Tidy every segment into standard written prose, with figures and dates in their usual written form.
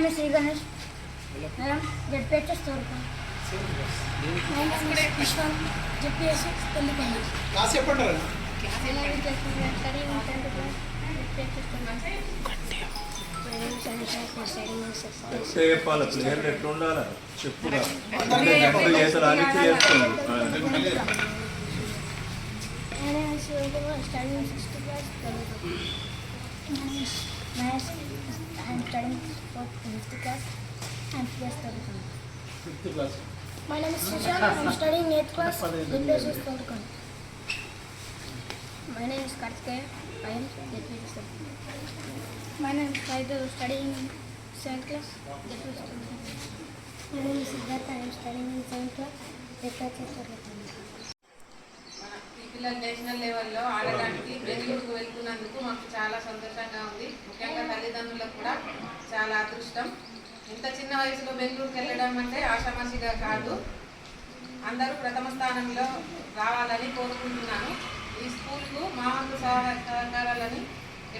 name is Sri Ganesh. Madam, ZPHS Torka. My name is Vishwan, ZPHS Tolukandi. Class చెప్పండి. Class 11 studying in 10th class. ZPHS Tolukandi. My name is Anisha. I'm studying in 6th class. చెప్పాలి ప్లేయర్లు ఎట్లా ఉండాలి చెప్పుగా ఎప్పుడు చేసడానికి చేస్తుంది. My name is Shivakumar, studying in 6th class. My name is Mahesh. I'm studying 5th class. I'm PS Tolukandi. 5th class. My name is Sushant. I'm studying 8th class. ZPHS Tolukandi. My name is Karthikeya. I am ZPHS Tolukandi. My name is Saidul, studying in 7th class. ZPHS Tolukandi. My name is Siddhartha. I am studying in 7th class. ZPHS Tolukandi. పిల్లలు national లెవెల్లో ఆడడానికి బెంగళూరుకు వెళ్తున్నందుకు మాకు చాలా సంతోషంగా ఉంది. ముఖ్యంగా తల్లిదండ్రులకు కూడా చాలా అదృష్టం. ఇంత చిన్న వయసులో బెంగళూరుకు వెళ్ళడం అంటే ఆషామాషిగా కాదు. అందరూ ప్రథమ స్థానంలో రావాలని కోరుకుంటున్నాను. ఈ స్కూల్కు మా వంతు సహకారాలని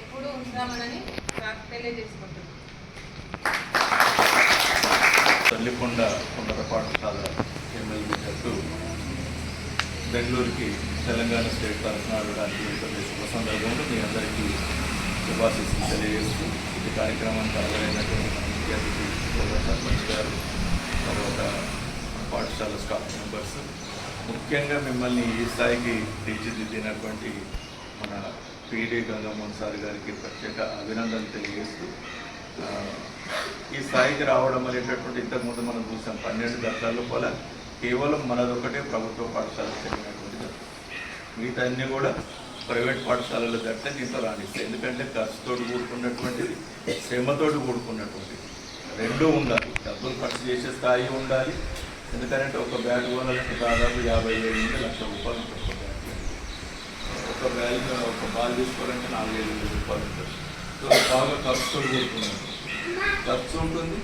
ఎప్పుడూ ఉంచుదామని తెలియజేసుకుంటున్నాను. తల్లికొండ ఉన్నత పాఠశాల ఎమ్మెల్యే జట్టు బెంగళూరుకి తెలంగాణ స్టేట్ తరఫున ఆడడానికి శుభ సందర్భంలో మీ అందరికీ శుభాశీస్సులు తెలియజేస్తూ ఈ కార్యక్రమానికి హాజరైనటువంటి ముఖ్య అతిథి సర్పంచ్ గారు, తర్వాత పాఠశాల స్టాఫ్ మెంబర్స్, ముఖ్యంగా మిమ్మల్ని ఈ స్థాయికి తీర్చిదిద్దినటువంటి మన పీడీ గంగమ్మోహన్ సార్ గారికి ప్రత్యేక అభినందనలు తెలియజేస్తూ ఈ స్థాయికి రావడం అనేటటువంటి ఇంతకుముందు మనం చూసాం 12 దశల లోపల కేవలం మనదొకటే ప్రభుత్వ పాఠశాల జరిగినటువంటి జట్టు. మిగతా అన్నీ కూడా ప్రైవేట్ పాఠశాలలో జట్టే దీంతో రాణిస్తాయి. ఎందుకంటే ఖర్చుతో కూడుకున్నటువంటిది, శ్రమతోటి కూడుకున్నటువంటిది రెండూ ఉండాలి. డబ్బులు ఖర్చు చేసే స్థాయి ఉండాలి. ఎందుకంటే ఒక బ్యాట్ కొనాలంటే దాదాపు 50,000 నుండి 1,00,000 రూపాయలు ఉంటుంది. ఒక బాల్ తీసుకోవాలంటే 4,000 రూపాయలు ఉంటుంది. సో బాగా ఖర్చుతో కూడుకున్నది ఖర్చు ఉంటుంది,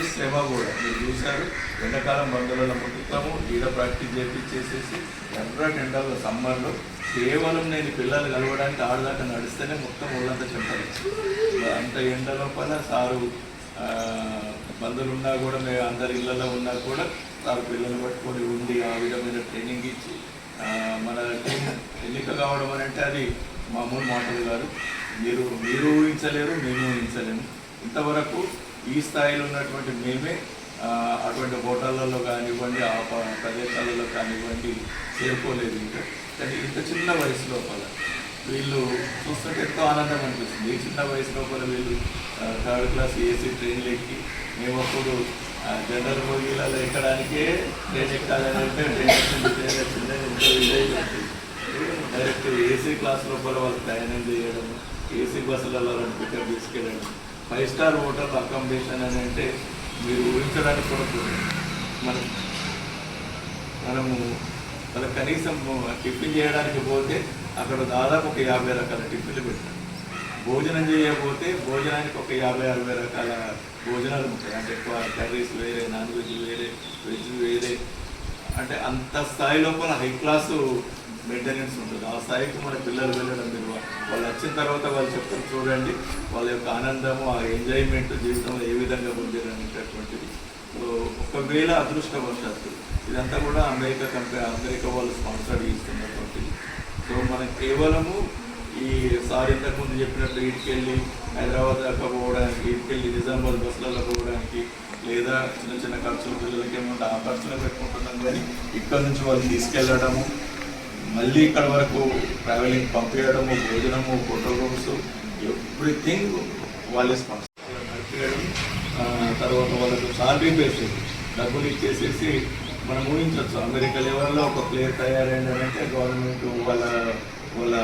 శ్రమ కూడా. మీరు చూశారు, ఎండాకాలం బంధువులలో ముట్టుతాము, ఈడ ప్రాక్టీస్ చేసేసి ఎర్రటి ఎండల్లో సమ్మర్లో కేవలం నేను పిల్లలు కలవడానికి ఆడదాకా నడిస్తేనే మొత్తం ఊళ్ళంతా చెప్తారు. అంత ఎండ లోపల సారు బంధువులు ఉన్నా కూడా, మేము అందరి ఇళ్ళలో ఉన్నా కూడా సారు పిల్లలు పట్టుకొని ఉండి ఆ విధమైన ట్రైనింగ్ ఇచ్చి మన టీం ఎన్నిక కావడం అని అంటే అది మామూలు మాటలు కాదు. మీరు ఊహించలేరు, మేము ఊహించలేము. ఇంతవరకు ఈ స్థాయిలో ఉన్నటువంటి మేమే అటువంటి హోటళ్ళలో కానివ్వండి, ఆ ప్రదేశాలలో కానివ్వండి చేరుకోలేదు ఇంకా. కానీ ఇంత చిన్న వయసు లోపల వీళ్ళు చూస్తుంటే ఎంతో ఆనందం అనిపిస్తుంది. ఈ చిన్న వయసు లోపల వీళ్ళు 3rd క్లాస్ ఏసీ ట్రైన్లు ఎక్కి, మేము అప్పుడు జనరల్ బోగీలలో ఎక్కడానికే ట్రైన్ ఎక్కాలని అంటే ట్రైన్ డైరెక్ట్ ఏసీ క్లాస్ లోపల వాళ్ళు ప్రయాణం చేయడం, ఏసీ బస్సులలో పికప్ తీసుకెళ్ళడం, 5 స్టార్ హోటల్ అకామిడేషన్ అని అంటే మీరు ఊహించడానికి కూడా మనము వాళ్ళకి కనీసం టిఫిన్ చేయడానికి పోతే అక్కడ దాదాపు ఒక 50 రకాల టిఫిన్లు పెట్టారు. భోజనం చేయకపోతే భోజనానికి ఒక 50-60 రకాల భోజనాలు ఉంటాయి. అంటే ఎక్కువ కర్రీస్ వేరే, నాన్ వెజ్ వేరే, వెజ్ వేరే. అంటే అంత స్థాయి లోపల హై క్లాసు మెయింటెనెన్స్ ఉంటుంది. ఆ స్థాయికి మన పిల్లలు వెళ్ళడం మీరు వాళ్ళు వచ్చిన తర్వాత వాళ్ళు చెప్తారు చూడండి వాళ్ళ యొక్క ఆనందము, ఆ ఎంజాయ్మెంట్ జీవితంలో ఏ విధంగా పొందారు అనేటటువంటిది. సో ఒకవేళ అదృష్టవశాత్తు ఇదంతా కూడా అమెరికా వాళ్ళు స్పాన్సర్ ఇస్తున్నటువంటిది. సో మనం కేవలము ఈ సార్ ఇంతకుముందు చెప్పినట్లు ఇటుకెళ్ళి హైదరాబాద్ దాకా పోవడానికి, ఇటుకెళ్ళి నిజామాబాద్ బస్సులలో పోవడానికి, లేదా చిన్న చిన్న ఖర్చులు పిల్లలకి ఏమంటే ఆ ఖర్చులు పెట్టుకుంటున్నాం. కానీ ఇక్కడ నుంచి వాళ్ళు తీసుకెళ్ళడము, మళ్ళీ ఇక్కడ వరకు ట్రావెలింగ్ పంపించడము, భోజనము, ఫోటో రూమ్స్, ఎవ్రీథింగ్ వాళ్ళే స్పాన్సర్ నడిపేయడం. తర్వాత వాళ్ళకు సాలరీ బేస్ డబ్బులు ఇచ్చేసేసి మనం ఊహించవచ్చు అమెరికా లెవెల్లో ఒక ప్లేయర్ తయారైందంటే గవర్నమెంట్ వాళ్ళ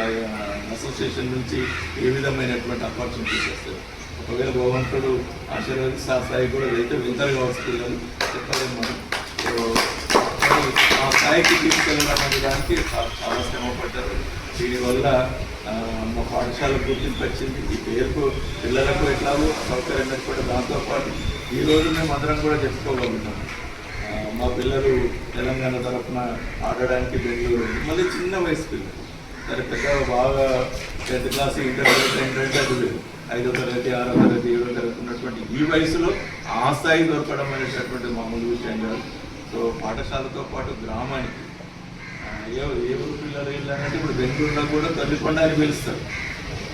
అసోసియేషన్ నుంచి ఏ విధమైనటువంటి ఆపర్చునిటీస్ వస్తాయి. ఒకవేళ భగవంతుడు ఆశీర్వదిస్తే ఆ స్థాయి కూడా వెళ్తారు కావచ్చు పిల్లలు, చెప్పలేము మనం. ఆ స్థాయికి తీసుకెళ్ళడం అనే దానికి చాలా శ్రమపడ్డారు. దీనివల్ల మా పాఠశాల గుర్తింపు వచ్చింది. ఈ పేరుకు పిల్లలకు ఎట్లాగో సౌకర్యంగా కూడా దాంతోపాటు ఈరోజు మేము అందరం కూడా చెప్పుకోగలుగుతాం. మా పిల్లలు తెలంగాణ తరఫున ఆడడానికి బెంగళూరు, మళ్ళీ చిన్న వయసు పిల్లలు, సరే పెద్ద బాగా 10th క్లాస్ ఇంటర్మీడియట్ అది 5వ తరగతి 6వ తరగతి 7వ తరగతి ఉన్నటువంటి ఈ వయసులో ఆ స్థాయి దొరకడం అనేటటువంటి మామూలు విషయం కాదు. సో పాఠశాలతో పాటు గ్రామానికి ఏ ఊరు పిల్లలు వెళ్ళాలంటే ఇప్పుడు బెంగళూరులో కూడా తల్లికొండ అని పిలుస్తారు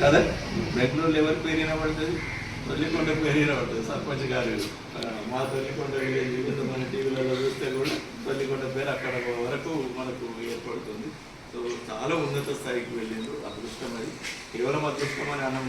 కదా. బెంగళూరులో ఎవరి పేరు వినబడుతుంది? తల్లికొండ పేరు వినబడుతుంది. సర్పంచ్ గారు మా తల్లికొండ వివిధ మన టీవీలలో చూస్తే కూడా తల్లికొండ పేరు అక్కడ వరకు మనకు ఏర్పడుతుంది. సో చాలా ఉన్నత స్థాయికి వెళ్ళింది. అదృష్టం అది, కేవలం అదృష్టం అని అనం